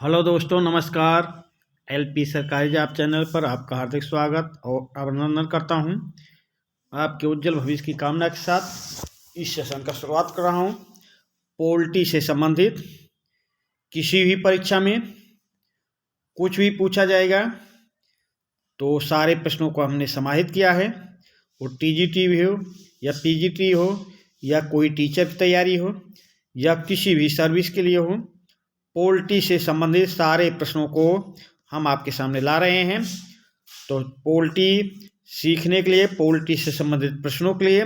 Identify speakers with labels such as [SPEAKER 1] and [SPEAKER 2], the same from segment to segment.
[SPEAKER 1] Hello दोस्तों, नमस्कार। LP सरकारी जॉब चैनल पर आपका हार्दिक स्वागत और अभिनंदन करता हूं। आपके उज्जवल भविष्य की कामना के साथ इस सेशन का शुरुआत कर रहा हूं। पोल्ट्री से संबंधित किसी भी परीक्षा में कुछ भी पूछा जाएगा तो सारे प्रश्नों को हमने समाहित किया है। वो टीजीटी भी हो या पीजीटी हो या कोई टीचर की तैयारी हो या किसी भी सर्विस के लिए हो, पोल्ट्री से संबंधित सारे प्रश्नों को हम आपके सामने ला रहे हैं। तो पोल्ट्री सीखने के लिए, पोल्ट्री से संबंधित प्रश्नों के लिए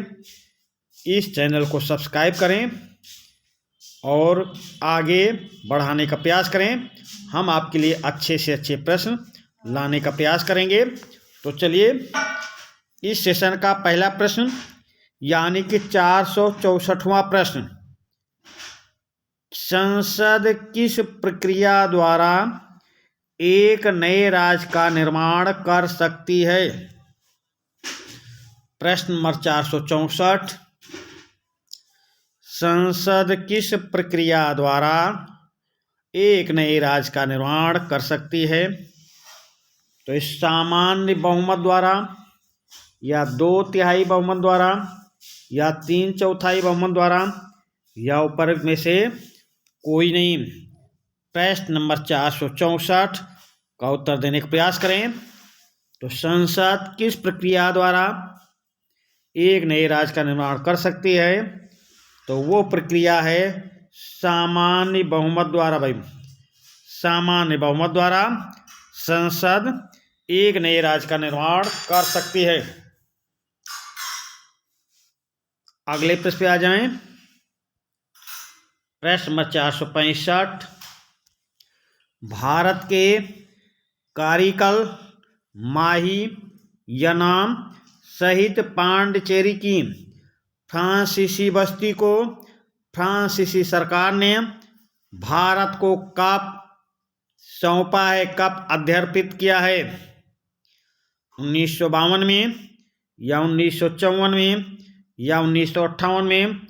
[SPEAKER 1] इस चैनल को सब्सक्राइब करें और आगे बढ़ाने का प्रयास करें। हम आपके लिए अच्छे से अच्छे प्रश्न लाने का प्रयास करेंगे। तो चलिए, इस सेशन का पहला प्रश्न यानी कि 464वां प्रश्न, संसद किस प्रक्रिया द्वारा एक नए राज्य का निर्माण कर सकती है? प्रश्न नंबर 464, संसद किस प्रक्रिया द्वारा एक नए राज्य का निर्माण कर सकती है? तो इस सामान्य बहुमत द्वारा या 2/3 बहुमत द्वारा या 3/4 बहुमत द्वारा या ऊपर में से कोई नहीं। प्रश्न नंबर 464 का उत्तर देने का प्रयास करें। तो संसद किस प्रक्रिया द्वारा एक नए राज्य का निर्माण कर सकती है? तो वो प्रक्रिया है सामान्य बहुमत द्वारा। भाई, सामान्य बहुमत द्वारा संसद एक नए राज्य का निर्माण कर सकती है। अगले प्रश्न पे आ जाएं। प्रश्न नंबर 465, भारत के कारिकल, माही, यनाम सहित पांडिचेरी की फ्रांसीसी बस्ती को फ्रांसीसी सरकार ने भारत को कब सौंपा है, कब अध्यर्पित किया है? 1952 में या 1954 में या 1958 में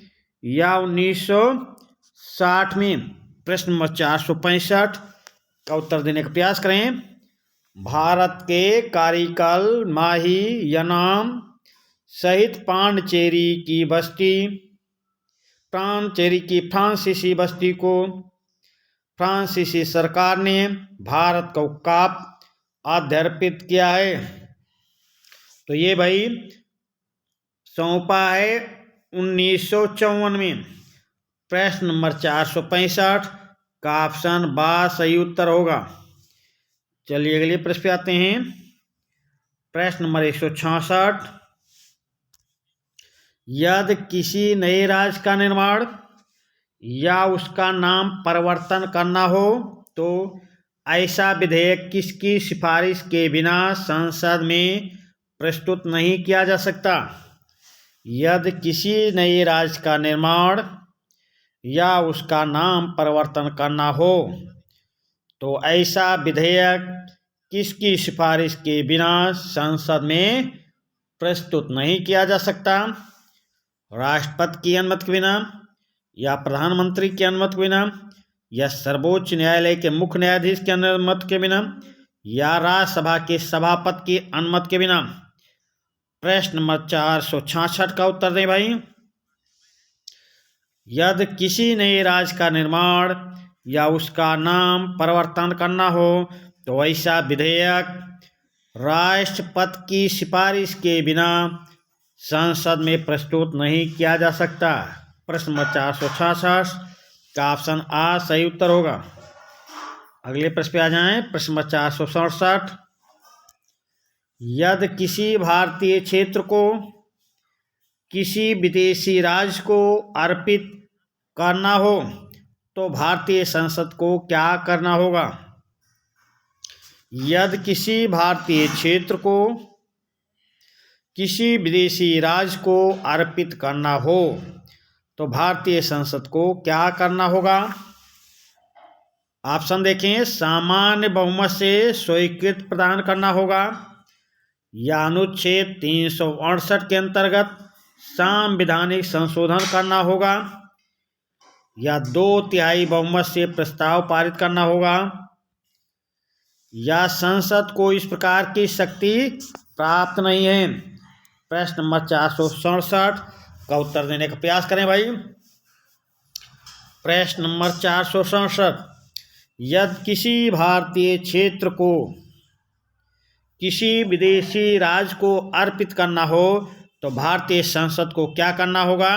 [SPEAKER 1] या 1960 में? प्रश्न नंबर 465 का उत्तर देने का प्रयास करें। भारत के कारिकल, माही, यनाम सहित पांडिचेरी की फ्रांसीसी बस्ती को फ्रांसीसी सरकार ने भारत को कब अध्यर्पित किया है? तो ये भाई सौंपा है 1954 में। प्रश्न नंबर 465 का ऑप्शन बा सही उत्तर होगा। चलिए अगले प्रश्न पे आते हैं। प्रश्न नंबर 166, यदि किसी नए राज्य का निर्माण या उसका नाम परिवर्तन करना हो तो ऐसा विधेयक किसकी सिफारिश के बिना संसद में प्रस्तुत नहीं किया जा सकता? यदि किसी नए राज्य का निर्माण या उसका नाम परिवर्तन करना हो तो ऐसा विधेयक किसकी सिफारिश के बिना संसद में प्रस्तुत नहीं किया जा सकता? राष्ट्रपति की अनुमति के बिना या प्रधानमंत्री की अनुमति के बिना या सर्वोच्च न्यायालय के मुख्य न्यायाधीश की अनुमति के बिना या राज्यसभा के सभापति की अनुमति के बिना? प्रश्न नंबर 466 का उत्तर दें भाई। यदि किसी नए राज्य का निर्माण या उसका नाम परिवर्तन करना हो तो ऐसा विधेयक राष्ट्रपति की सिफारिश के बिना संसद में प्रस्तुत नहीं किया जा सकता। प्रश्न नंबर 466 का ऑप्शन आ सही उत्तर होगा। अगले प्रश्न पे आ जाएं। प्रश्न नंबर 467, यदि किसी भारतीय क्षेत्र को किसी विदेशी राज्य को अर्पित करना हो तो भारतीय संसद को क्या करना होगा? यदि किसी भारतीय क्षेत्र को किसी विदेशी राज्य को अर्पित करना हो तो भारतीय संसद को क्या करना होगा? ऑप्शन देखें। सामान्य बहुमत से स्वीकृति प्रदान करना होगा या अनुच्छेद 368 के अंतर्गत संवैधानिक संशोधन करना होगा या 2/3 बहुमत से प्रस्ताव पारित करना होगा या संसद को इस प्रकार की शक्ति प्राप्त नहीं है। प्रश्न नंबर 467 का उत्तर देने का प्रयास करें भाई। प्रश्न नंबर 467, यदि किसी भारतीय क्षेत्र को किसी विदेशी राज्य को अर्पित करना हो तो भारतीय संसद को क्या करना होगा?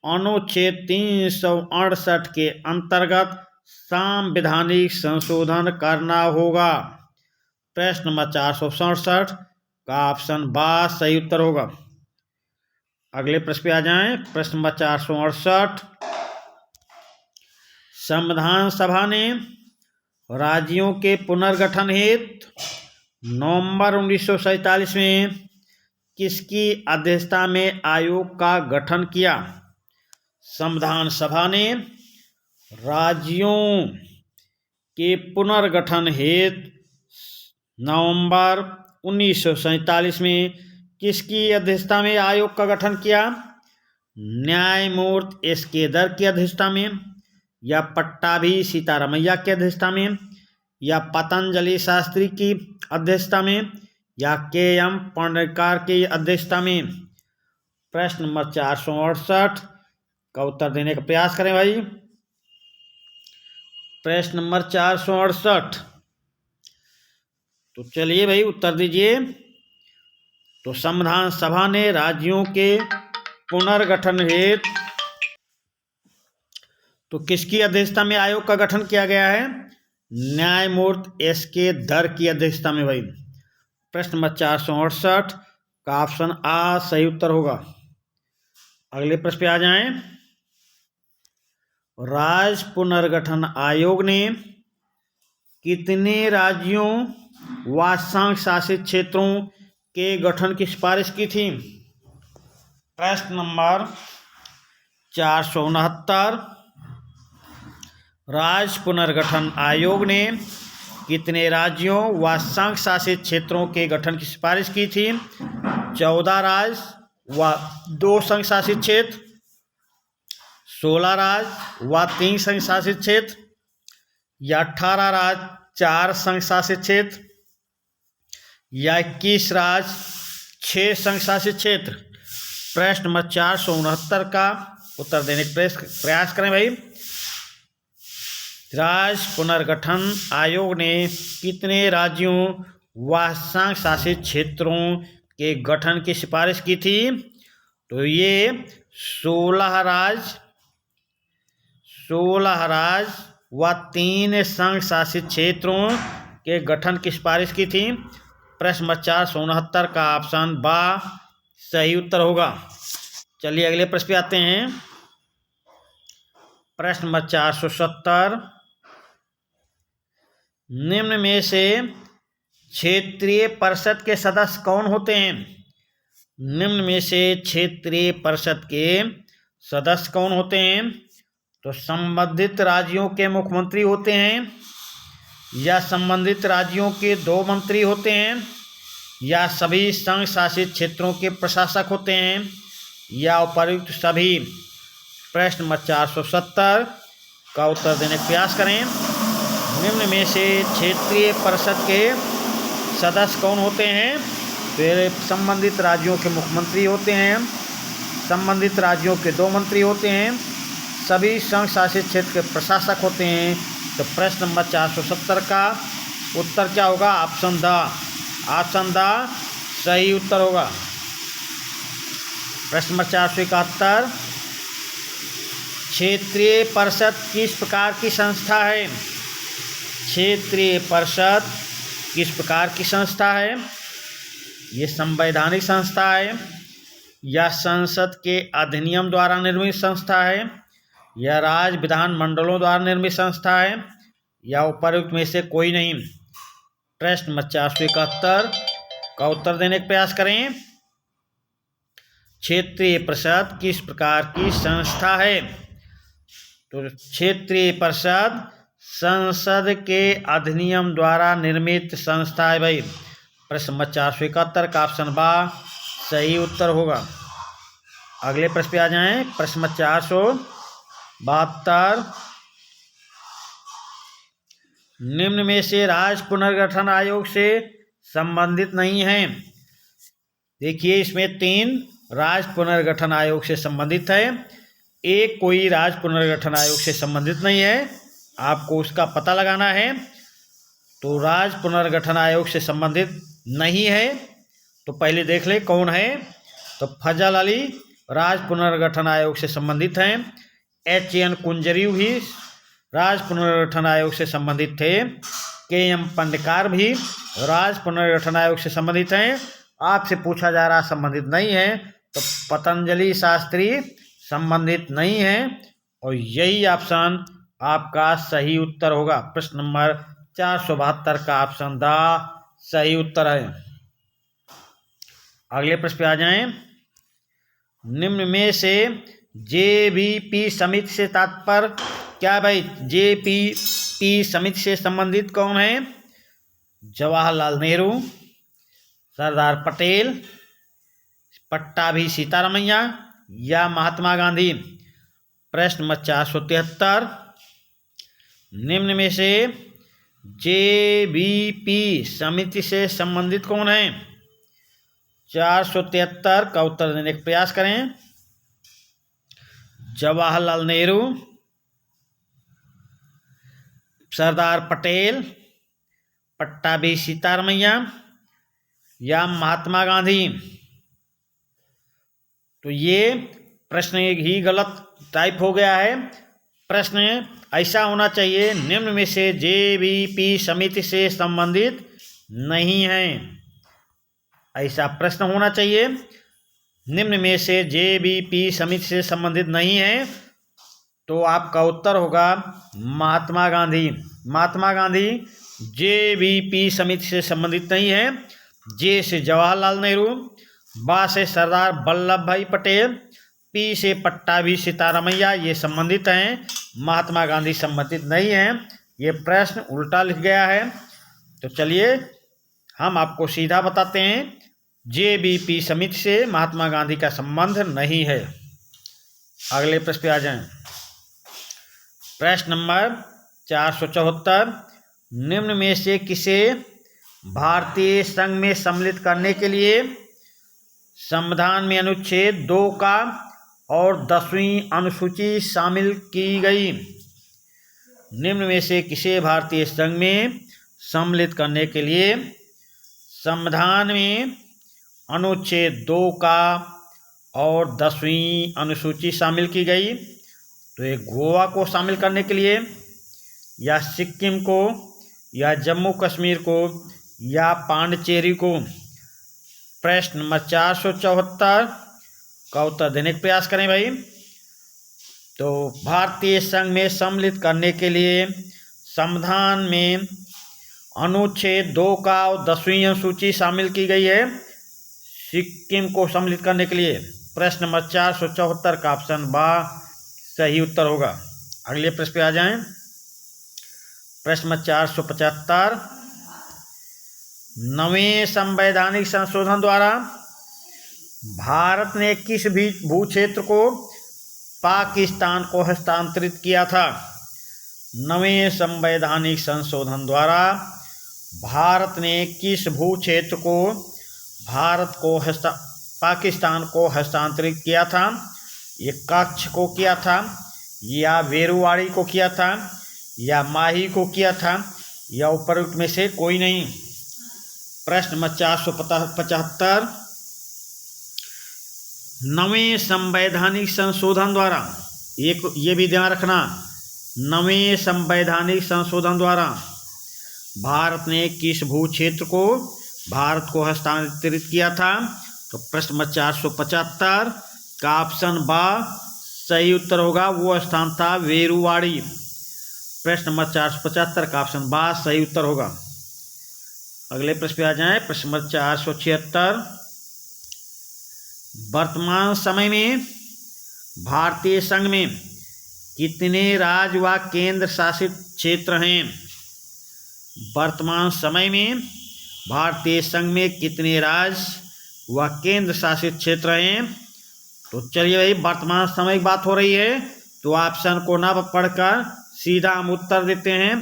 [SPEAKER 1] अनुच्छेद 368 के अंतर्गत संवैधानिक संशोधन करना होगा। प्रश्न नंबर 467 का ऑप्शन बा सही उत्तर होगा। अगले प्रश्न पे आ जाएं। प्रश्न नंबर 468, संविधान सभा ने राज्यों के पुनर्गठन हेतु नवंबर 1947 में किसकी अध्यक्षता में आयोग का गठन किया? संविधान सभा ने राज्यों के पुनर्गठन हेतु नवंबर 1947 में किसकी अध्यक्षता में आयोग का गठन किया? न्यायमूर्ति एस के दर की अध्यक्षता में, या पट्टाभी सीतारामैया की अध्यक्षता में, या पतंजलि शास्त्री की अध्यक्षता में, या के एम पांडेकर की अध्यक्षता में? प्रश्न नंबर 468 का उत्तर देने का प्रयास करें भाई। प्रश्न नंबर 468, तो चलिए भाई उत्तर दीजिए। तो संविधान सभा ने राज्यों के पुनर्गठन हेतु तो किसकी अध्यक्षता में आयोग का गठन किया गया है? न्यायमूर्ति एस के दर की अध्यक्षता में भाई। प्रश्न नंबर 468 का ऑप्शन आ सही उत्तर होगा। अगले प्रश्न पे आ जाएं। राज्य पुनर्गठन आयोग ने कितने राज्यों व संघ शासित क्षेत्रों के गठन की सिफारिश की थी? प्रश्न नंबर 469, राज्य पुनर्गठन आयोग ने कितने राज्यों व संघ शासित क्षेत्रों के गठन की सिफारिश की थी? 14 राज्य व 2 संघ शासित क्षेत्र, 16 राज्य व 3 संघ शासित क्षेत्र, या 18 राज्य 4 संघ शासित क्षेत्र, या 21 राज्य 6 संघ शासित क्षेत्र? प्रश्न नंबर 469 का उत्तर देने का प्रयास करें भाई। राज्य पुनर्गठन आयोग ने कितने राज्यों व संघ शासित क्षेत्रों के गठन की सिफारिश की थी? तो ये 16 राज्य व 3 संघ शासित क्षेत्रों के गठन की सिफारिश की थी। प्रश्न नंबर 469 का ऑप्शन बा सही उत्तर होगा। चलिए अगले प्रश्न पे आते हैं। प्रश्न नंबर 470, निम्न में से क्षेत्रीय परिषद के सदस्य कौन होते हैं? निम्न में से क्षेत्रीय परिषद के सदस्य कौन होते हैं? तो संबंधित राज्यों के मुख्यमंत्री होते हैं, या संबंधित राज्यों के 2 मंत्री होते हैं, या सभी संघ शासित क्षेत्रों के प्रशासक होते हैं, या उपर्युक्त सभी? प्रश्न नंबर 470 का उत्तर देने का प्रयास करें। निम्न में से क्षेत्रीय परिषद के सदस्य कौन होते हैं? तो संबंधित राज्यों के मुख्यमंत्री होते हैं, संबंधित राज्यों के 2 मंत्री होते हैं, सभी संघ शासित क्षेत्र के प्रशासक होते हैं। तो प्रश्न नंबर 470 का उत्तर क्या होगा? ऑप्शन द सही उत्तर होगा। प्रश्न नंबर 471, क्षेत्रीय परिषद किस प्रकार की संस्था है? क्षेत्रीय परिषद किस प्रकार की संस्था है? ये संवैधानिक संस्था है, या संसद के अधिनियम द्वारा निर्मित संस्था है, या राज्य विधानमंडलों द्वारा निर्मित संस्था है, या उपर्युक्त में से कोई नहीं? प्रश्न नंबर 471 का उत्तर देने का प्रयास करें। क्षेत्रीय परिषद किस प्रकार की संस्था है? तो क्षेत्रीय परिषद संसद के अधिनियम द्वारा निर्मित संस्था है भाई। प्रश्न नंबर 471 का ऑप्शन बा सही उत्तर होगा। अगले प्रश्न पे आ जाएं। प्रश्न नंबर 472, निम्न में से राज्य पुनर्गठन आयोग से संबंधित नहीं है। देखिए इसमें 3 राज्य पुनर्गठन आयोग से संबंधित है, एक कोई राज्य पुनर्गठन आयोग से संबंधित नहीं है। आपको उसका पता लगाना है। तो राज्य पुनर्गठन आयोग से संबंधित नहीं है तो पहले देख ले कौन है। तो फजल अली राज्य पुनर्गठन आयोग से संबंधित हैं। HN कुंजरी भी राज्य पुनर्गठन आयोग से संबंधित थे। KM पंडकार भी राज्य पुनर्गठन आयोग से संबंधित हैं। आपसे पूछा जा रहा संबंधित नहीं है तो पतंजलि शास्त्री संबंधित नहीं है और यही ऑप्शन आपका सही उत्तर होगा। प्रश्न नंबर 472 का ऑप्शन द सही उत्तर है। अगले प्रश्न पे आ जाएं। निम्न में से JVP समिति से तात्पर्य क्या भाई? JVP समिति से संबंधित कौन है? जवाहरलाल नेहरू, सरदार पटेल, पट्टाभी सीतारमैया या महात्मा गांधी। प्रश्न नंबर 473। निम्न में से JVP समिति से संबंधित कौन है? 473 का उत्तर देने का प्रयास करें। जवाहरलाल नेहरू, सरदार पटेल, पट्टाभी सीतारमैया या महात्मा गांधी। तो ये प्रश्न ही गलत टाइप हो गया है। प्रश्न ऐसा होना चाहिए, निम्न में से JVP समिति से संबंधित नहीं है, ऐसा प्रश्न होना चाहिए। निम्न में से JVP समिति से संबंधित नहीं है तो आपका उत्तर होगा महात्मा गांधी। महात्मा गांधी JVP समिति से संबंधित नहीं है। J से जवाहरलाल नेहरू, बा से सरदार वल्लभ भाई पटेल, P से पट्टाभी सीतारमैया ये संबंधित हैं। महात्मा गांधी संबंधित नहीं है। ये प्रश्न उल्टा लिख गया है। तो चलिए हम आपको सीधा बताते हैं, JVP समिति से महात्मा गांधी का संबंध नहीं है। अगले प्रश्न पे आ जाएं। प्रश्न नंबर 474। निम्न में से किसे भारतीय संघ में सम्मिलित करने के लिए संविधान में अनुच्छेद 2 का और 10वीं अनुसूची शामिल की गई? निम्न में से किसे भारतीय संघ में सम्मिलित करने के लिए संविधान में अनुच्छेद 2 का और 10वीं अनुसूची शामिल की गई? तो ये गोवा को शामिल करने के लिए या सिक्किम को या जम्मू कश्मीर को या पांडिचेरी को? प्रश्न नंबर 474 का उत्तर देने का प्रयास करें भाई। तो भारतीय संघ में सम्मिलित करने के लिए संविधान में अनुच्छेद 2 का और 10वीं अनुसूची शामिल की गई है सिक्किम को सम्मिलित करने के लिए। प्रश्न नंबर 474 का ऑप्शन बा सही उत्तर होगा। अगले प्रश्न पे आ जाएं। प्रश्न नंबर 475। नवें संवैधानिक संशोधन द्वारा भारत ने किस भी भूक्षेत्र को पाकिस्तान को हस्तांतरित किया था? नवें संवैधानिक संशोधन द्वारा भारत ने किस भूक्षेत्र को पाकिस्तान को हस्तांतरित किया था? ये कच्छ को किया था या वेरुवाड़ी को किया था या माही को किया था या उपरोक्त में से कोई नहीं? प्रश्न नंबर 475। नवें संवैधानिक संशोधन द्वारा, ये भी ध्यान रखना, नवें संवैधानिक संशोधन द्वारा भारत ने किस भूक्षेत्र को भारत को हस्तांतरित किया था? तो प्रश्न नंबर 475 का ऑप्शन बा सही उत्तर होगा। वो स्थान था वेरुवाड़ी। प्रश्न नंबर 475 का ऑप्शन बा सही उत्तर होगा। अगले प्रश्न पे आ जाएं। प्रश्न नंबर 476। वर्तमान समय में भारतीय संघ में कितने राज्य व केंद्र शासित क्षेत्र हैं? वर्तमान समय में भारतीय संघ में कितने राज्य व केंद्र शासित क्षेत्र हैं? तो चलिए भाई, वर्तमान समय की बात हो रही है तो ऑप्शन को ना पढ़कर सीधा हम उत्तर देते हैं।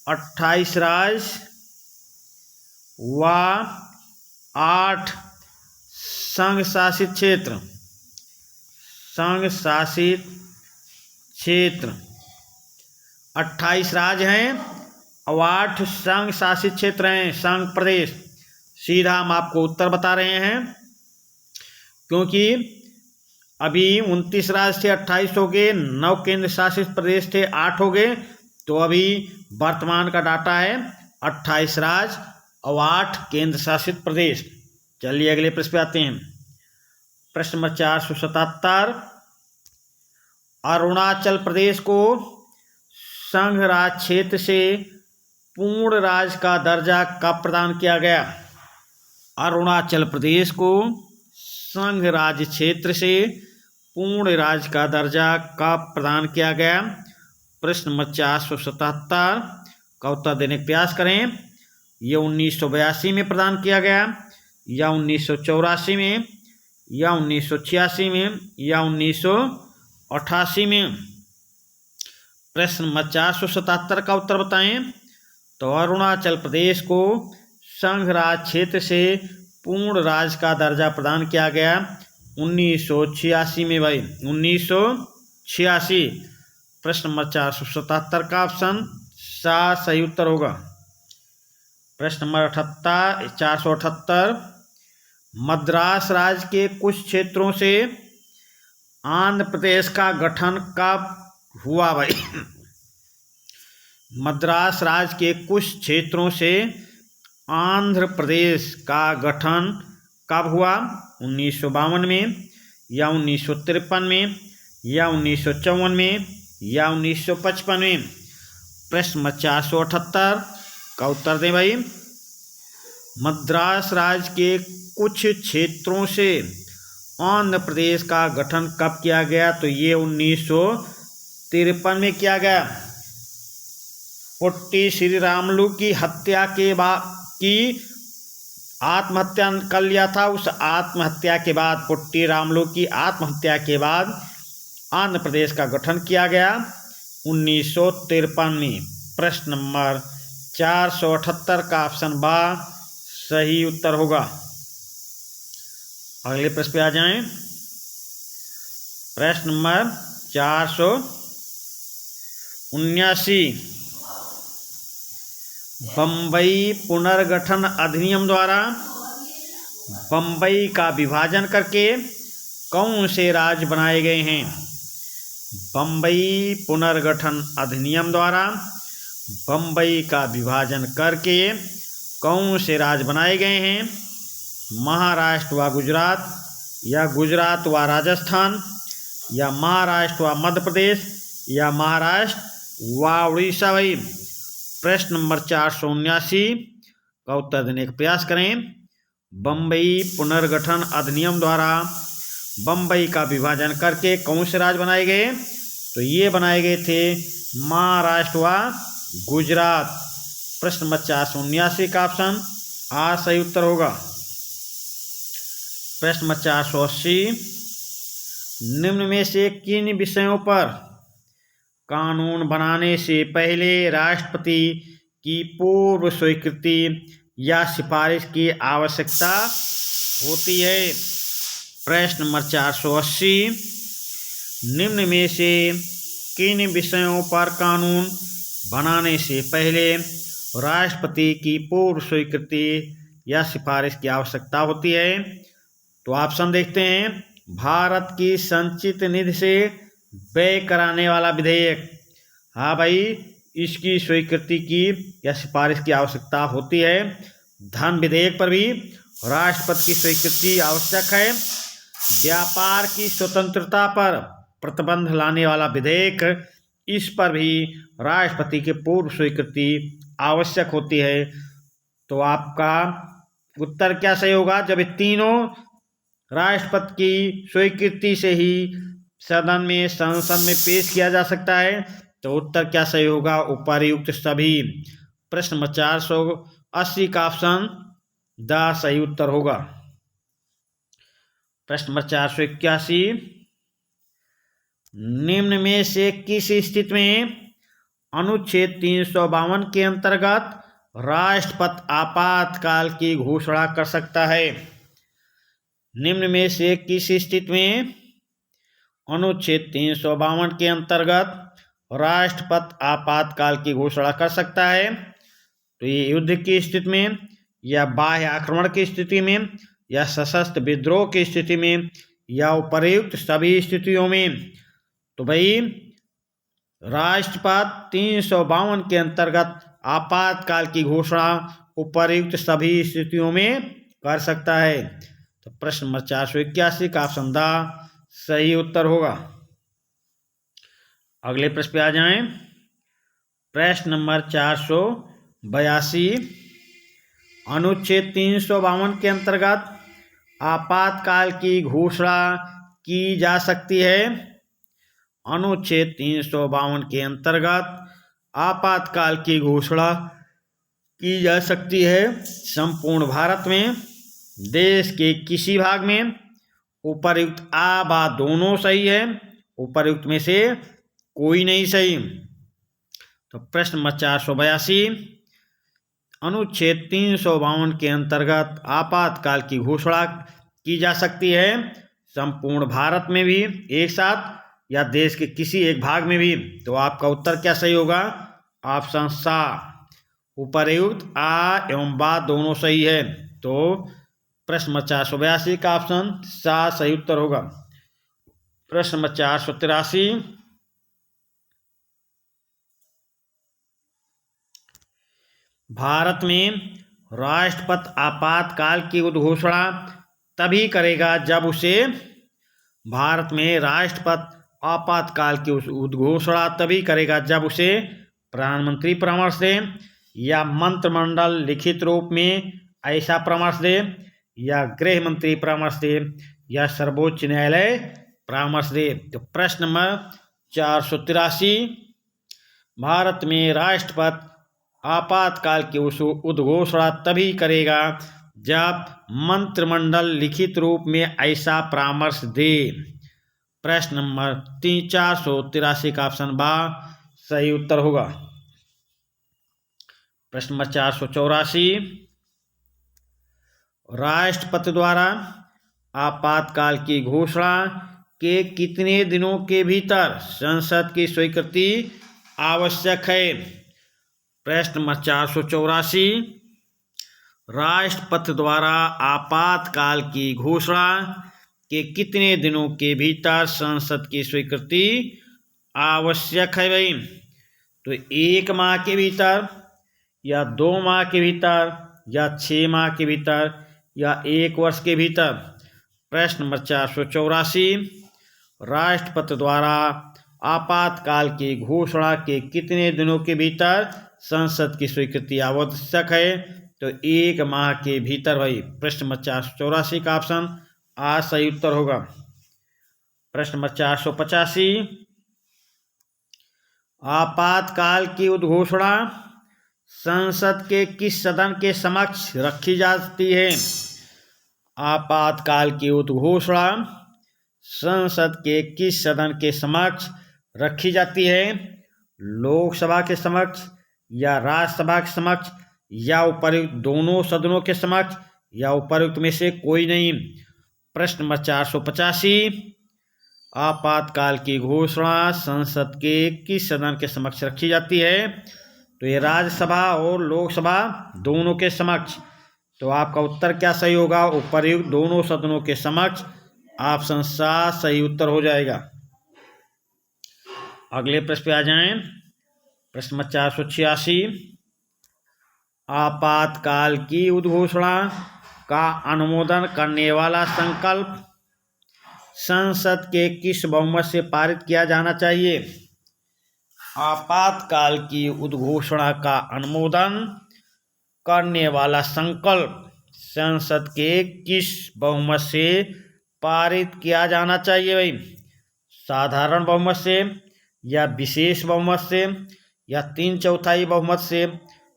[SPEAKER 1] 28 राज्य व 8 संघ शासित क्षेत्र। संघ शासित क्षेत्र 28 राज्य हैं और 8 संघ शासित क्षेत्र हैं, संघ प्रदेश। सीधा हम आपको उत्तर बता रहे हैं, क्योंकि अभी 29 राज्य थे, 28 हो गए, 9 केंद्र शासित प्रदेश थे, 8 हो गए। तो अभी वर्तमान का डाटा है 28 राज्य और 8 केंद्र शासित प्रदेश। चलिए अगले प्रश्न पे आते हैं। प्रश्न नंबर 477, अरुणाचल प्रदेश को संघ राज क्षेत्र से पूर्ण राज्य का दर्जा कब प्रदान किया गया? अरुणाचल प्रदेश को संघ राज्य क्षेत्र से पूर्ण राज्य का दर्जा कब प्रदान किया गया? प्रश्न नंबर 477 का उत्तर देने का प्रयास करें। यह 1982 में प्रदान किया गया, या 1984 में, या 1986 में, या 1988 में? प्रश्न नंबर 477 का उत्तर बताएं। तो अरुणाचल प्रदेश को संघ राज क्षेत्र से पूर्ण राज्य का दर्जा प्रदान किया गया 1986 में भाई, 1986। प्रश्न नंबर 477 का ऑप्शन सा सही उत्तर होगा। प्रश्न नंबर 478, मद्रास राज्य के कुछ क्षेत्रों से आंध्र प्रदेश का गठन कब हुआ भाई? मद्रास राज्य के कुछ क्षेत्रों से आंध्र प्रदेश का गठन कब हुआ? 1952 में, या 1953 में, या 1954 में, या 1955 में? प्रश्न नंबर 478 का उत्तर दें भाई। मद्रास राज्य के कुछ क्षेत्रों से आंध्र प्रदेश का गठन कब किया गया? तो ये 1953 में किया गया। पुट्टी श्री रामुलु की हत्या के बाद की आत्महत्या कर लिया था। उस आत्महत्या के बाद, पुट्टी रामुलु की आत्महत्या के बाद आंध्र प्रदेश का गठन किया गया 1953 में। प्रश्न नंबर 478 का ऑप्शन बा सही उत्तर होगा। अगले प्रश्न पे आ जाएं। प्रश्न नंबर 479, बम्बई पुनर्गठन अधिनियम द्वारा बम्बई का विभाजन करके कौन से राज्य बनाए गए हैं? बम्बई पुनर्गठन अधिनियम द्वारा बम्बई का विभाजन करके कौन से राज्य बनाए गए हैं? महाराष्ट्र व गुजरात, या गुजरात व राजस्थान, या महाराष्ट्र व मध्य प्रदेश, या महाराष्ट्र व उड़ीसा भाई? प्रश्न नंबर 479 का उत्तर देने का प्रयास करें। बम्बई पुनर्गठन अधिनियम द्वारा बम्बई का विभाजन करके कौन से राज्य बनाए गए? तो ये बनाए गए थे महाराष्ट्र व गुजरात। प्रश्न नंबर 479 का ऑप्शन आ सही उत्तर होगा। प्रश्न नंबर 480, निम्न में से किन विषयों पर कानून बनाने से पहले राष्ट्रपति की पूर्व स्वीकृति या सिफारिश की आवश्यकता होती है? प्रश्न नंबर 480, निम्न में से किन विषयों पर कानून बनाने से पहले राष्ट्रपति की पूर्व स्वीकृति या सिफारिश की आवश्यकता होती है? तो ऑप्शन देखते हैं। भारत की संचित निधि से व्यय कराने वाला विधेयक, हाँ भाई, इसकी स्वीकृति की या सिफारिश की आवश्यकता होती है। धन विधेयक पर भी राष्ट्रपति की स्वीकृति आवश्यक है। व्यापार की स्वतंत्रता पर प्रतिबंध लाने वाला विधेयक, इस पर भी राष्ट्रपति के पूर्व स्वीकृति आवश्यक होती है। तो आपका उत्तर क्या सही होगा? जब ये तीनों राष्ट्रपति की स्वीकृति से ही सदन में, संसद में पेश किया जा सकता है, तो उत्तर क्या सही होगा? उपर्युक्त सभी। प्रश्न नंबर 480 का ऑप्शन द सही उत्तर होगा। प्रश्न नंबर 481, निम्न में से किस स्थिति में अनुच्छेद 352 के अंतर्गत राष्ट्रपति आपातकाल की घोषणा कर सकता है। निम्न में से किस स्थिति में अनुच्छेद 352 के अंतर्गत राष्ट्रपति आपातकाल की घोषणा कर सकता है? तो ये युद्ध की स्थिति में, या बाह्य आक्रमण की स्थिति में, या सशस्त्र विद्रोह की स्थिति में, या उपर्युक्त सभी स्थितियों में। तो भाई राष्ट्रपति 352 के अंतर्गत आपातकाल की घोषणा उपर्युक्त सभी स्थितियों में कर सकता है। तो प्रश्न नंबर 481 का ऑप्शन द सही उत्तर होगा। अगले प्रश्न पे आ जाएं। प्रश्न नंबर 482, अनुच्छेद 352 के अंतर्गत आपातकाल की घोषणा की जा सकती है। अनुच्छेद 352 के अंतर्गत आपातकाल की घोषणा की जा सकती है संपूर्ण भारत में, देश के किसी भाग में। उपर्युक्त आ बा दोनों सही है, उपर्युक्त में से कोई नहीं सही। तो प्रश्न नंबर 482, अनुच्छेद 352 के अंतर्गत आपातकाल की घोषणा की जा सकती है संपूर्ण भारत में भी एक साथ, या देश के किसी एक भाग में भी। तो आपका उत्तर क्या सही होगा? ऑप्शन सा, उपर्युक्त आ एवं बा दोनों सही है। तो प्रश्न नंबर 482 का ऑप्शन सा सही उत्तर होगा। प्रश्न नंबर 483, भारत में राष्ट्रपति आपातकाल की उद्घोषणा तभी करेगा जब उसे, भारत में राष्ट्रपति आपातकाल की उद्घोषणा तभी करेगा जब उसे प्रधानमंत्री परामर्श दे, या मंत्रिमंडल लिखित रूप में ऐसा परामर्श दे, या गृह मंत्री परामर्श दे, या सर्वोच्च न्यायालय परामर्श दे। तो प्रश्न नंबर 483, भारत में राष्ट्रपति आपातकाल की उद्घोषणा तभी करेगा जब मंत्रिमंडल लिखित रूप में ऐसा परामर्श दे। प्रश्न नंबर 483 का ऑप्शन बा सही उत्तर होगा। प्रश्न नंबर 484, राष्ट्रपति द्वारा आपातकाल की घोषणा के कितने दिनों के भीतर संसद की स्वीकृति आवश्यक है? प्रश्न नंबर 484, राष्ट्रपति द्वारा आपातकाल की घोषणा के कितने दिनों के भीतर संसद की स्वीकृति आवश्यक है भाई? तो 1 माह के भीतर, या 2 माह के भीतर, या 6 माह के भीतर, या 1 वर्ष के भीतर। प्रश्न नंबर 484, राष्ट्रपति द्वारा आपातकाल की घोषणा के कितने दिनों के भीतर संसद की स्वीकृति आवश्यक है? तो 1 माह के भीतर भाई। प्रश्न नंबर 484 का ऑप्शन आ सही उत्तर होगा। प्रश्न नंबर 485, आपातकाल की उद्घोषणा संसद के किस सदन के समक्ष रखी जाती है? आपातकाल की उद्घोषणा संसद के किस सदन के समक्ष रखी जाती है? लोकसभा के समक्ष, या राज्यसभा के समक्ष, या उपर्युक्त दोनों सदनों के समक्ष, या उपर्युक्त में से कोई नहीं। प्रश्न नंबर 485, आपातकाल की घोषणा संसद के किस सदन के समक्ष रखी जाती है? तो ये राज्यसभा और लोकसभा दोनों के समक्ष। तो आपका उत्तर क्या सही होगा? उपर्युक्त दोनों सदनों के समक्ष। ऑप्शन सा सही उत्तर हो जाएगा। अगले प्रश्न पे आ जाएं। प्रश्न नंबर 486, आपातकाल की उद्घोषणा का अनुमोदन करने वाला संकल्प संसद के किस बहुमत से पारित किया जाना चाहिए? आपातकाल की उद्घोषणा का अनुमोदन करने वाला संकल्प संसद के किस बहुमत से पारित किया जाना चाहिए भाई? साधारण बहुमत से, या विशेष बहुमत से, या 3/4 बहुमत से,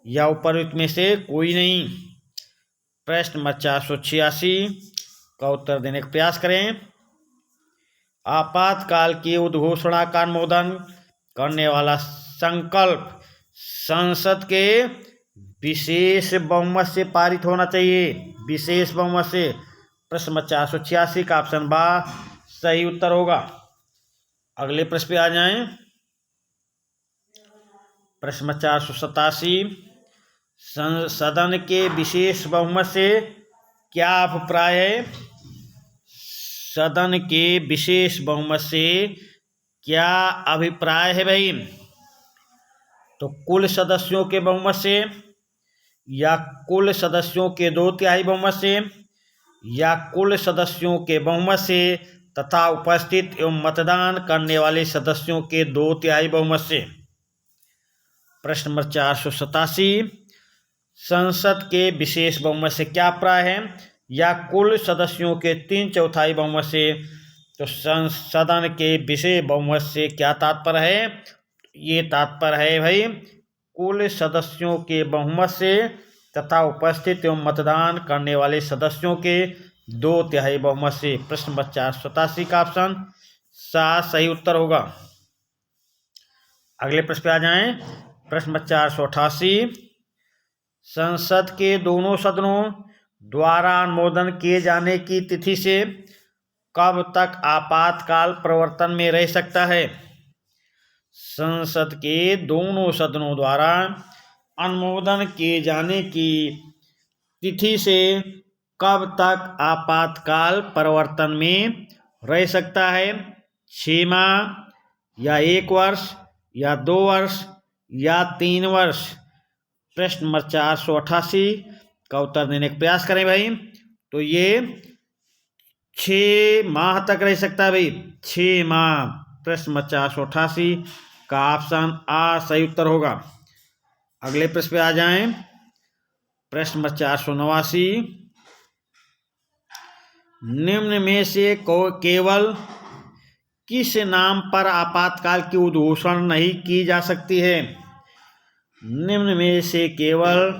[SPEAKER 1] या उपर्युक्त में से कोई नहीं। प्रश्न नंबर 486 का उत्तर देने का प्रयास करें। आपातकाल की उद्घोषणा का अनुमोदन करने वाला संकल्प संसद के विशेष बहुमत से पारित होना चाहिए, विशेष बहुमत से। प्रश्न नंबर 486 का ऑप्शन बा सही उत्तर होगा। अगले प्रश्न पे आ जाएं। प्रश्न नंबर 487, सदन के विशेष बहुमत से क्या अभिप्राय है? सदन के विशेष बहुमत से क्या अभिप्राय है भाई? तो कुल सदस्यों के बहुमत से, या कुल सदस्यों के 2/3 बहुमत से, या कुल सदस्यों के बहुमत से तथा उपस्थित एवं मतदान करने वाले सदस्यों के 2/3 बहुमत से। प्रश्न नंबर 487, संसद के विशेष बहुमत से क्या अभिप्राय है? या कुल सदस्यों के 3/4 बहुमत से। तो सदन के विशेष बहुमत से क्या तात्पर्य है? ये तात्पर्य है भाई कुल सदस्यों के बहुमत से तथा उपस्थित एवं मतदान करने वाले सदस्यों के 2/3 बहुमत से। प्रश्न नंबर 487 का ऑप्शन सही उत्तर होगा। अगले प्रश्न पे आ जाएं। प्रश्न नंबर 488, संसद के दोनों सदनों द्वारा अनुमोदन किए जाने की तिथि से कब तक आपातकाल प्रवर्तन में रह सकता है? संसद के दोनों सदनों द्वारा अनुमोदन किए जाने की तिथि से कब तक आपातकाल प्रवर्तन में रह सकता है? 6 माह, या 1 वर्ष, या 2 वर्ष, या 3 वर्ष। प्रश्न नंबर 488 का उत्तर देने का प्रयास करें भाई। तो ये 6 माह तक रह सकता है भाई, 6 माह। प्रश्न नंबर 488 का ऑप्शन आ सही उत्तर होगा। अगले प्रश्न पे आ जाएं। प्रश्न नंबर 489, निम्न में से केवल किस नाम पर आपातकाल की उद्घोषणा नहीं की जा सकती है? निम्न में से केवल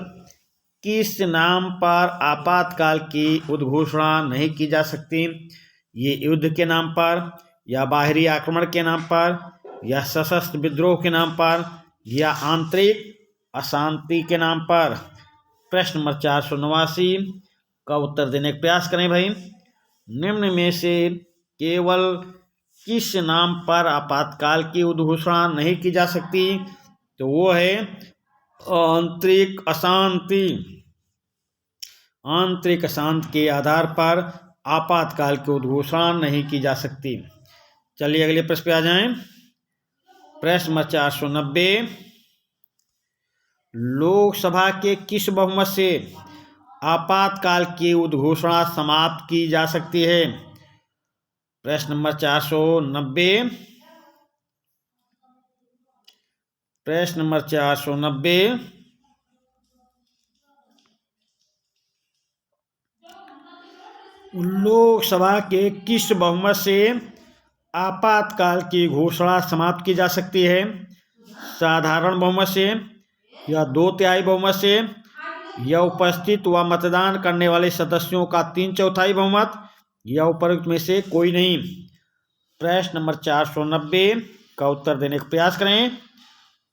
[SPEAKER 1] किस नाम पर आपातकाल की उद्घोषणा नहीं की जा सकती? ये युद्ध के नाम पर, या बाहरी आक्रमण के नाम पर, या सशस्त्र विद्रोह के नाम पर, या आंतरिक अशांति के नाम पर। प्रश्न नंबर 489 का उत्तर देने का प्रयास करें भाई। निम्न में से केवल किस नाम पर आपातकाल की उद्घोषणा नहीं की जा सकती? तो वो है आंतरिक अशांति। आंतरिक अशांति के आधार पर आपातकाल की उद्घोषणा नहीं की जा सकती। चलिए अगले प्रश्न पे आ जाएं। प्रश्न नंबर 490, लोकसभा के किस बहुमत से आपातकाल की उद्घोषणा समाप्त की जा सकती है? प्रश्न नंबर 490, प्रश्न नंबर 490, लोकसभा के किस बहुमत से आपातकाल की घोषणा समाप्त की जा सकती है? साधारण बहुमत से, या 2/3 बहुमत से, या उपस्थित व मतदान करने वाले सदस्यों का 3/4 बहुमत, या उपरोक्त में से कोई नहीं। प्रश्न नंबर 490 का उत्तर देने का प्रयास करें।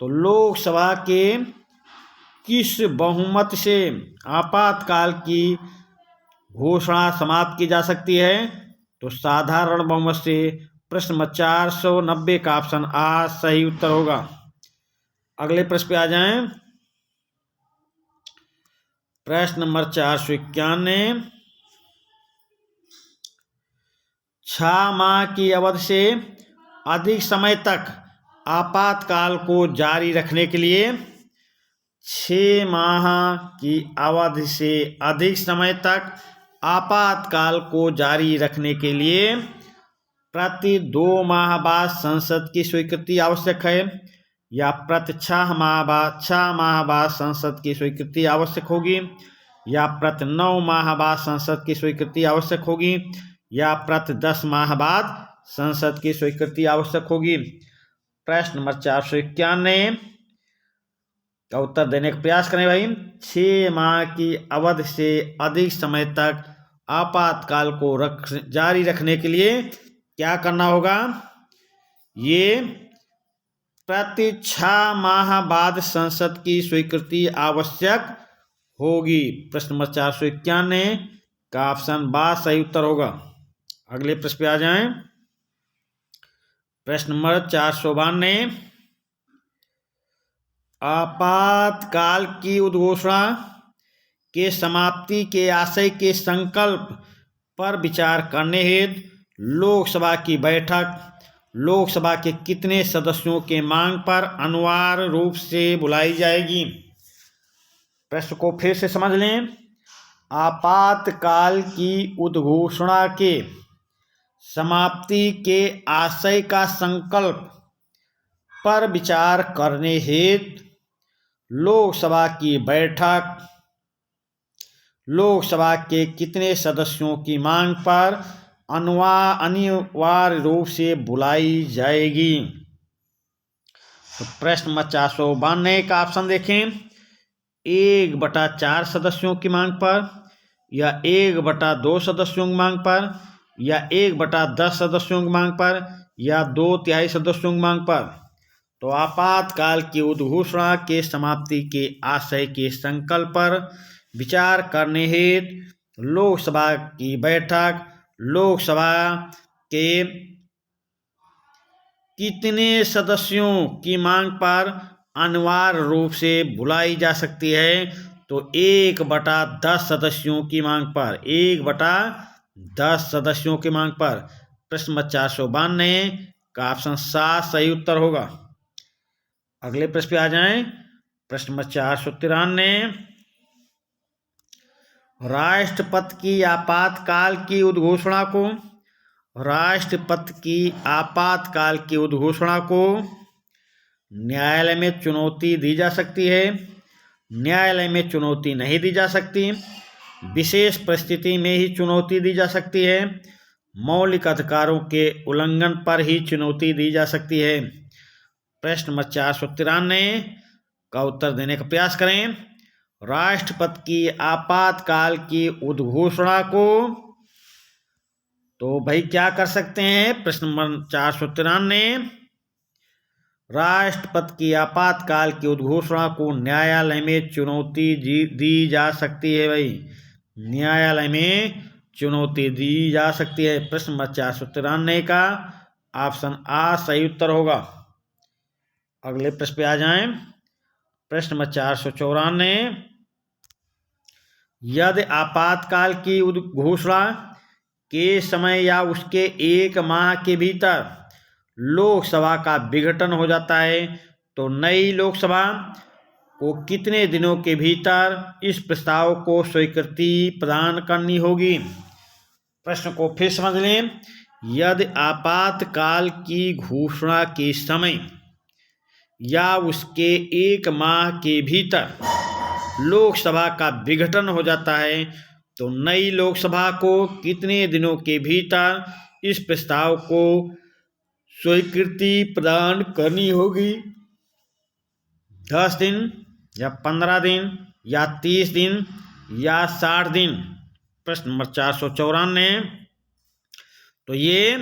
[SPEAKER 1] तो लोकसभा के किस बहुमत से आपातकाल की घोषणा समाप्त की जा सकती है? तो साधारण बहुमत से। प्रश्न नंबर 490 का ऑप्शन आ सही उत्तर होगा। अगले प्रश्न पे आ जाएं। प्रश्न नंबर 491, 6 माह की अवधि से अधिक समय तक आपातकाल को जारी रखने के लिए 6 माह की अवधि से अधिक समय तक आपातकाल को जारी रखने के लिए प्रति 2 माह बाद संसद की स्वीकृति आवश्यक है, या प्रति 6 माह बाद संसद की स्वीकृति आवश्यक होगी, या प्रति 9 माह बाद संसद की स्वीकृति आवश्यक होगी, या प्रति 10 माह बाद संसद की स्वीकृति आवश्यक होगी। प्रश्न नंबर 491 का उत्तर देने का प्रयास करें भाई। 6 माह की अवधि से अधिक समय तक आपातकाल को जारी रखने के लिए क्या करना होगा? ये प्रति 6 माह बाद संसद की स्वीकृति आवश्यक होगी। प्रश्न नंबर 491 का ऑप्शन बा सही उत्तर होगा। अगले प्रश्न पे आ जाएं। प्रश्न नंबर 492 आपातकाल की उद्घोषणा के समाप्ति के आशय के संकल्प पर विचार करने हेतु लोकसभा की बैठक लोकसभा के कितने सदस्यों के मांग पर अनिवार्य रूप से बुलाई जाएगी। प्रश्न को फिर से समझ लें। आपातकाल की उद्घोषणा के समाप्ति के आशय का संकल्प पर विचार करने हेतु लोकसभा की बैठक लोकसभा के कितने सदस्यों की मांग पर अनिवार्य रूप से बुलाई जाएगी। तो प्रश्न नंबर 492 का ऑप्शन देखें। 1/4 सदस्यों की मांग पर, या 1/2 सदस्यों की मांग पर, या 1/10 सदस्यों की मांग पर, या 2/3 सदस्यों की मांग पर। तो आपातकाल की उद्घोषणा के समाप्ति के आशय के संकल्प पर विचार करने हेतु लोकसभा की बैठक लोकसभा के कितने सदस्यों की मांग पर अनिवार्य रूप से बुलाई जा सकती है। तो 1/10 सदस्यों की मांग पर, 1/10 सदस्यों की मांग पर। प्रश्न नंबर 492 का ऑप्शन 7 सही उत्तर होगा। अगले प्रश्न पे आ जाएं। प्रश्न नंबर 493 राष्ट्रपति की आपातकाल की उद्घोषणा को न्यायालय में चुनौती दी जा सकती है, न्यायालय में चुनौती नहीं दी जा सकती, विशेष परिस्थिति में ही चुनौती दी जा सकती है, मौलिक अधिकारों के उल्लंघन पर ही चुनौती दी जा सकती है। प्रश्न नंबर 493 का उत्तर देने का प्रयास करें। राष्ट्रपति की आपातकाल की उद्घोषणा को तो भाई क्या कर सकते हैं। प्रश्न नंबर 493 राष्ट्रपति की आपातकाल की उद्घोषणा को न्यायालय में चुनौती दी जा सकती है। भाई न्यायालय में चुनौती दी जा सकती है। प्रश्न नंबर 493 का ऑप्शन आ सही उत्तर होगा। अगले प्रश्न पे आ जाएं। प्रश्न नंबर 494 यदि आपातकाल की घोषणा के समय या उसके 1 माह के भीतर लोकसभा का विघटन हो जाता है तो नई लोकसभा को कितने दिनों के भीतर इस प्रस्ताव को स्वीकृति प्रदान करनी होगी। प्रश्न को फिर समझ लें। यदि आपातकाल की घोषणा के समय या उसके 1 माह के भीतर लोकसभा का विघटन हो जाता है तो नई लोकसभा को कितने दिनों के भीतर इस प्रस्ताव को स्वीकृति प्रदान करनी होगी। 10 दिन या 15 दिन या 30 दिन या 60 दिन। प्रश्न नंबर 494 तो ये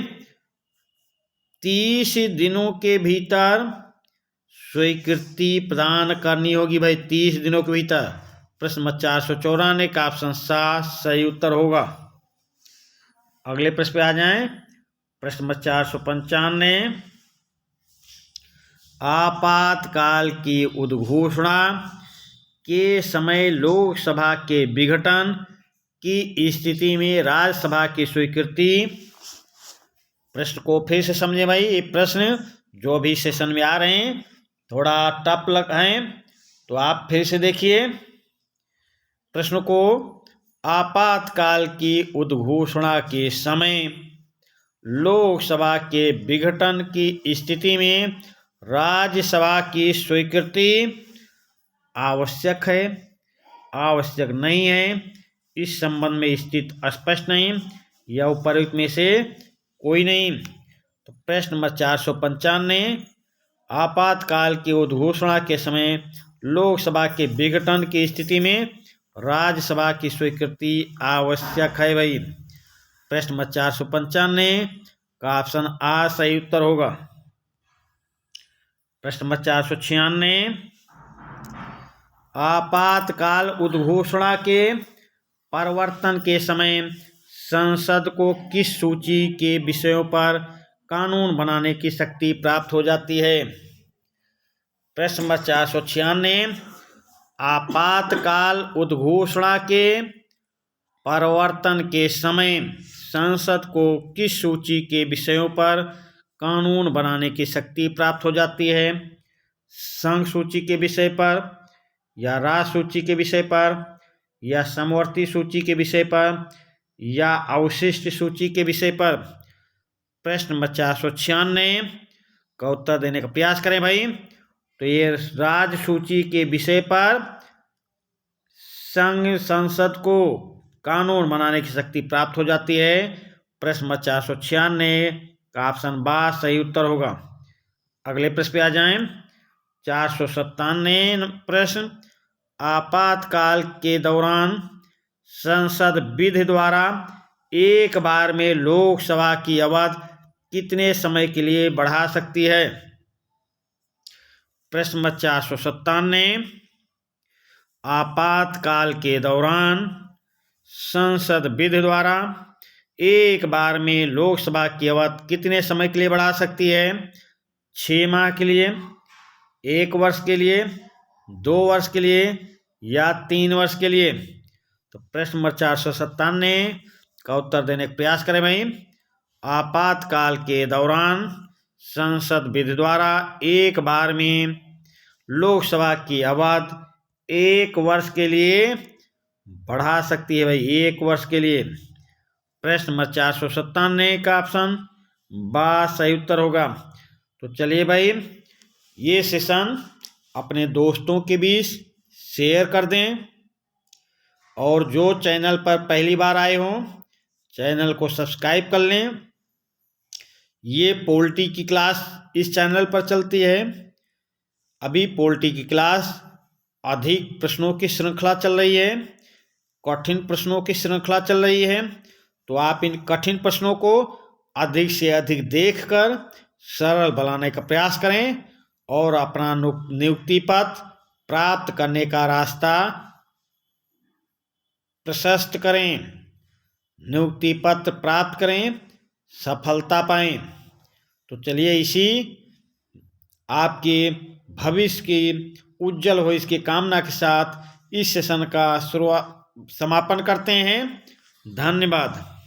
[SPEAKER 1] 30 दिनों के भीतर स्वीकृति प्रदान करनी होगी। भाई 30 दिनों के भीतर। प्रश्न नंबर 494 का ऑप्शन 7 सही उत्तर होगा। अगले प्रश्न पे आ जाएं। प्रश्न नंबर 495 आपातकाल की उद्घोषणा के समय लोकसभा के विघटन की स्थिति में राज्यसभा की स्वीकृति। प्रश्न को फिर से समझे भाई। ये प्रश्न जो भी सेशन में आ रहे हैं थोड़ा टफ लग हैं तो आप फिर से देखिए प्रश्न को। आपातकाल की उद्घोषणा के समय लोकसभा के विघटन की स्थिति में राज्यसभा की स्वीकृति आवश्यक है, आवश्यक नहीं है, इस संबंध में स्थिति स्पष्ट नहीं या उपरोक्त में से कोई नहीं। तो प्रश्न नंबर 495 आपातकाल की उद्घोषणा के समय लोकसभा के विघटन की स्थिति में राज्यसभा की स्वीकृति आवश्यक है। भाई प्रश्न नंबर 495 का ऑप्शन आ सही उत्तर होगा। प्रश्न नंबर 496, आपातकाल उद्घोषणा के परिवर्तन के समय संसद को किस सूची के विषयों पर कानून बनाने की शक्ति प्राप्त हो जाती है? प्रश्न नंबर 496, आपातकाल उद्घोषणा के परिवर्तन के समय संसद को किस सूची के विषयों पर कानून बनाने की शक्ति प्राप्त हो जाती है? संघ सूची के विषय पर, या राज्य सूची के विषय पर, या समवर्ती सूची के विषय पर, या अवशिष्ट सूची के विषय पर? प्रश्न नंबर 496 का उत्तर देने का प्रयास करें भाई। तो ये राज्य सूची के विषय पर संघ संसद को कानून बनाने की शक्ति प्राप्त हो जाती है। प्रश्न नंबर 496 का ऑप्शन बा सही उत्तर होगा। अगले प्रश्न पे आ जाएं। 497 प्रश्न, आपातकाल के दौरान संसद विधि द्वारा एक बार में लोकसभा की अवधि कितने समय के लिए बढ़ा सकती है? प्रश्न नंबर 497, आपातकाल के दौरान संसद विधि द्वारा एक बार में लोकसभा की अवधि कितने समय के लिए बढ़ा सकती है? 6 माह के लिए, 1 वर्ष के लिए, 2 वर्ष के लिए, या 3 वर्ष के लिए? तो प्रश्न नंबर 497 का उत्तर देने का प्रयास करें भाई। आपातकाल के दौरान संसद विधि द्वारा एक बार में लोकसभा की अवधि 1 वर्ष के लिए बढ़ा सकती है भाई, 1 वर्ष के लिए। प्रश्न नंबर 497 का ऑप्शन बा सही उत्तर होगा। तो चलिए भाई, ये सेशन अपने दोस्तों के बीच शेयर कर दें, और जो चैनल पर पहली बार आए हों चैनल को सब्सक्राइब कर लें। ये पॉलिटी की क्लास इस चैनल पर चलती है। अभी पॉलिटी की क्लास अधिक प्रश्नों की श्रृंखला चल रही है, कठिन प्रश्नों की श्रृंखला चल रही है। तो आप इन कठिन प्रश्नों को अधिक से अधिक देखकर सरल बनाने का प्रयास करें और अपना नियुक्ति पत्र प्राप्त करने का रास्ता प्रशस्त करें, नियुक्ति पत्र प्राप्त करें, सफलता पाएं। तो चलिए, इसी आपके भविष्य की उज्जवल हो इसकी कामना के साथ इस सेशन का समापन करते हैं। धन्यवाद।